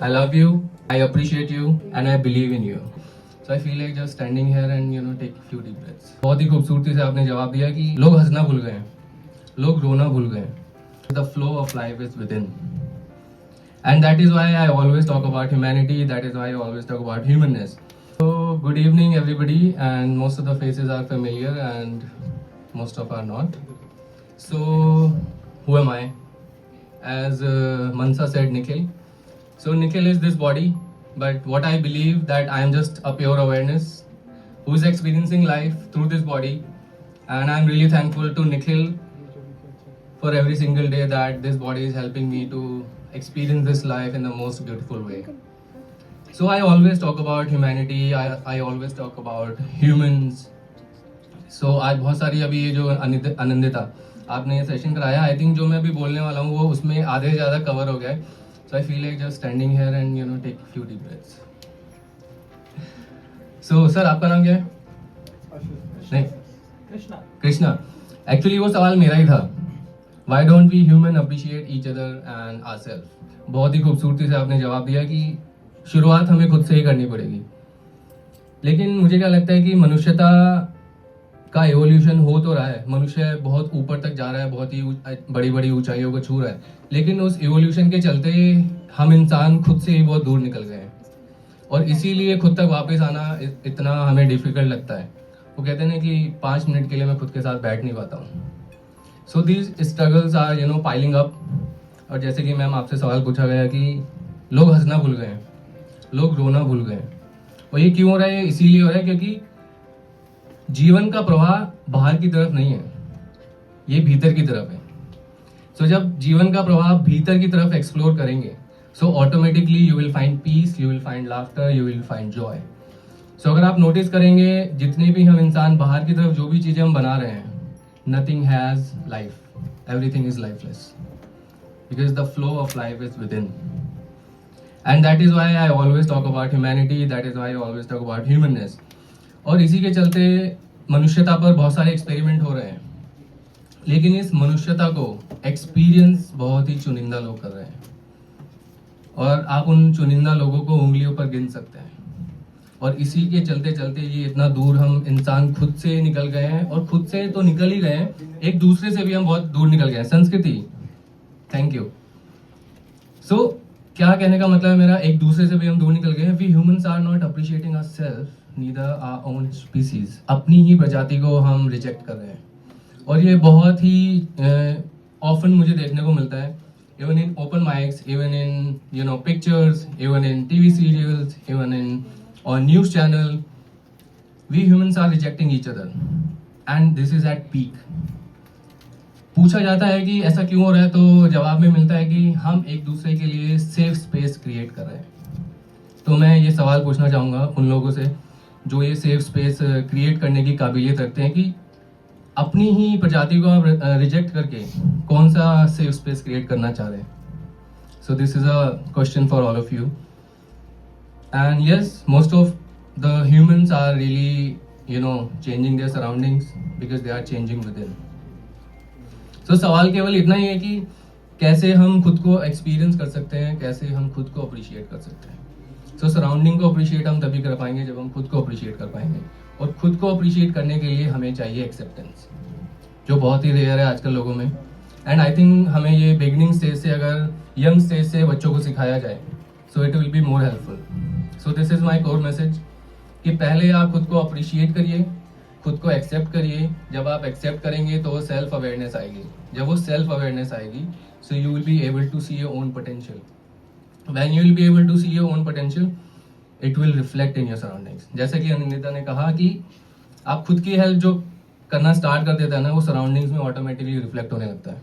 I love you, I appreciate you, and I believe in you. So I feel like just standing here and take a few deep breaths. बहुत ही खूबसूरती से आपने जवाब दिया कि लोग हंसना भूल गए हैं, लोग रोना भूल गए हैं. The flow of life is within. And that is why I always talk about humanity, that is why I always talk about humanness. So good evening everybody, and most of the faces are familiar and most of are not. So who am I? As Mansa said, Nikhil. So Nikhil is this body, but what I believe that I am just a pure awareness who is experiencing life through this body, and I'm really thankful to Nikhil for every single day that this body is helping me to experience this life in the most beautiful way. So I always talk about humanity, I always talk about humans. So आज बहुत सारी अभी ये जो आनंदिता आपने ये session कराया, I think जो मैं अभी बोलने वाला हूँ वो उसमें आधे से ज़्यादा कवर हो गया है. So I feel like just standing here and take few deep breaths. So sir आपका नाम क्या है? नहीं, कृष्णा. एक्चुअली वो सवाल मेरा ही था. Why don't we human appreciate each other and ourselves. बहुत ही खूबसूरती से आपने जवाब दिया कि शुरुआत हमें खुद से ही करनी पड़ेगी. लेकिन मुझे क्या लगता है कि मनुष्यता का एवोल्यूशन हो तो रहा है, मनुष्य बहुत ऊपर तक जा रहा है, बहुत ही बड़ी बड़ी ऊंचाइयों को छू रहा है, लेकिन उस एवोल्यूशन के चलते हम इंसान खुद से ही बहुत दूर निकल गए हैं. और इसीलिए खुद तक वापस आना इतना हमें डिफिकल्ट लगता है. वो कहते हैं ना कि 5 मिनट के लिए मैं खुद के साथ बैठ नहीं पाता हूँ. So these struggles are piling up. और जैसे कि मैम आपसे सवाल पूछा गया कि लोग हंसना भूल गए हैं, लोग रोना भूल गए हैं. और ये क्यों हो रहा है? इसीलिए हो रहा है क्योंकि जीवन का प्रवाह बाहर की तरफ नहीं है, ये भीतर की तरफ है. सो जब जीवन का प्रवाह भीतर की तरफ एक्सप्लोर करेंगे, so automatically you will find peace, you will find laughter, you will find joy. So अगर आप नोटिस करेंगे, जितने भी हम इंसान बाहर की तरफ जो भी चीजें हम बना रहे हैं, nothing has life, everything is lifeless, because the flow of life is within. And that is why I always talk about humanity, that is why I always talk about humanness. और इसी के चलते मनुष्यता पर बहुत सारे experiment हो रहे हैं, लेकिन इस मनुष्यता को एक्सपीरियंस बहुत ही चुनिंदा लोग कर रहे हैं. और आप उन चुनिंदा लोगों को उंगलियों पर गिन सकते हैं. और इसी के चलते चलते ये इतना दूर हम इंसान खुद से निकल गए हैं, और खुद से तो निकल ही गए हैं, एक दूसरे से भी हम बहुत दूर निकल गए हैं. संस्कृति, थैंक यू. सो क्या कहने का मतलब है मेरा, एक दूसरे से भी हम दूर निकल गए हैं. We humans are not appreciating ourselves, neither our own species. अपनी ही प्रजाति को हम रिजेक्ट कर रहे हैं. और ये बहुत ही ऑफन मुझे देखने को मिलता है, even in open mics, even in pictures, even in TV serials, even in on news channel. We humans are rejecting each other and this is at peak. पूछा जाता है कि ऐसा क्यों हो रहा है, तो जवाब में मिलता है कि हम एक दूसरे के लिए सेफ स्पेस क्रिएट कर रहे हैं. तो मैं ये सवाल पूछना चाहूँगा उन लोगों से जो ये सेफ स्पेस क्रिएट करने की काबिलियत रखते हैं कि अपनी ही प्रजाति को आप रिजेक्ट करके कौन सा सेफ स्पेस क्रिएट करना चाह रहे हैं. So this is a question for all of you. And yes, most of the humans are really changing their surroundings because they are changing within. So सवाल केवल इतना ही है कि कैसे हम खुद को एक्सपीरियंस कर सकते हैं, कैसे हम खुद को अप्रिशिएट कर सकते हैं. सो सराउंडिंग को अप्रिशिएट हम तभी कर पाएंगे जब हम खुद को अप्रिशिएट कर पाएंगे. और खुद को अप्रिशिएट करने के लिए हमें चाहिए एक्सेप्टेंस, जो बहुत ही रेयर है आजकल लोगों में. एंड आई थिंक हमें ये बिगनिंग स्टेज से, अगर यंग स्टेज से बच्चों को सिखाया जाए, so it will be more helpful. So this is my core message कि पहले आप खुद को अप्रिशिएट करिए, खुद को एक्सेप्ट करिए. जब आप एक्सेप्ट करेंगे तो सेल्फ अवेयरनेस आएगी. जब वो सेल्फ अवेयरनेस आएगी, so you will be able to see your own potential. When you will be able to see your own potential, it will reflect in your surroundings. जैसे कि अनिंदिता ने कहा कि आप खुद की हेल्प जो करना स्टार्ट कर देता है ना, वो सराउंडिंग्स में ऑटोमेटिकली रिफ्लेक्ट होने लगता है.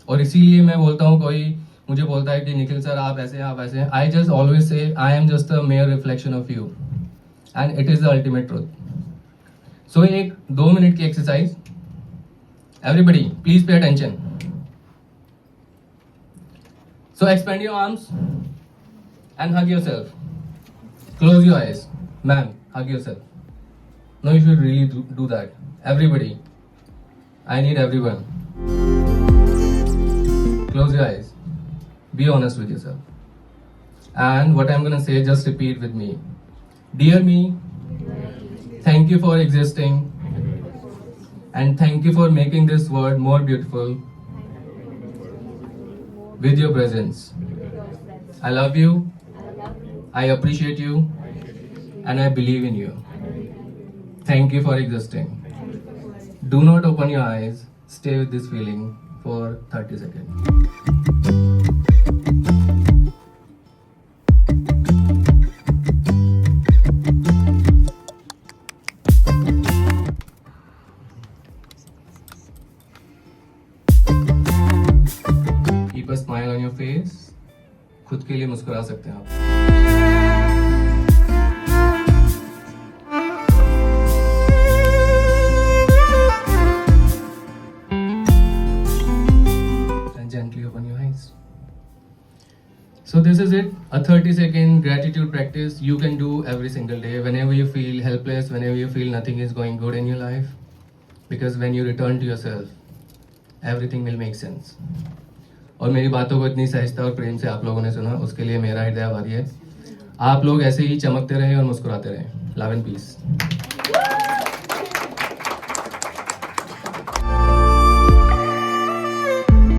और इसीलिए मैं बोलता हूँ, कोई मुझे बोलता है कि निखिल सर आप ऐसे हैं, आप ऐसे हैं, आई just always say I am just a mere reflection of you and it is the ultimate truth. So एक 2 मिनट की exercise. Everybody please pay attention. So expand your arms and hug yourself. Close your eyes. Ma'am, hug yourself. No, you should really do that. Everybody. I need everyone. Close your eyes. Be honest with yourself. And what I'm gonna say, just repeat with me. Dear me, thank you for existing. And thank you for making this world more beautiful with your presence. I love you, I appreciate you, and I believe in you. Thank you for existing. Do not open your eyes. Stay with this feeling for 30 seconds. Keep a smile on your face. खुद के लिए मुस्कुरा सकते हैं आप. And gently open your eyes. So this is it, a 30-second gratitude practice you can do every single day whenever you feel helpless, whenever you feel nothing is going good in your life. Because when you return to yourself, everything will make sense. और मेरी बातों को इतनी सहजता और प्रेम से आप लोगों ने सुना, उसके लिए मेरा हृदय आभारी है. आप लोग ऐसे ही चमकते रहें और मुस्कुराते रहें. Love and piece.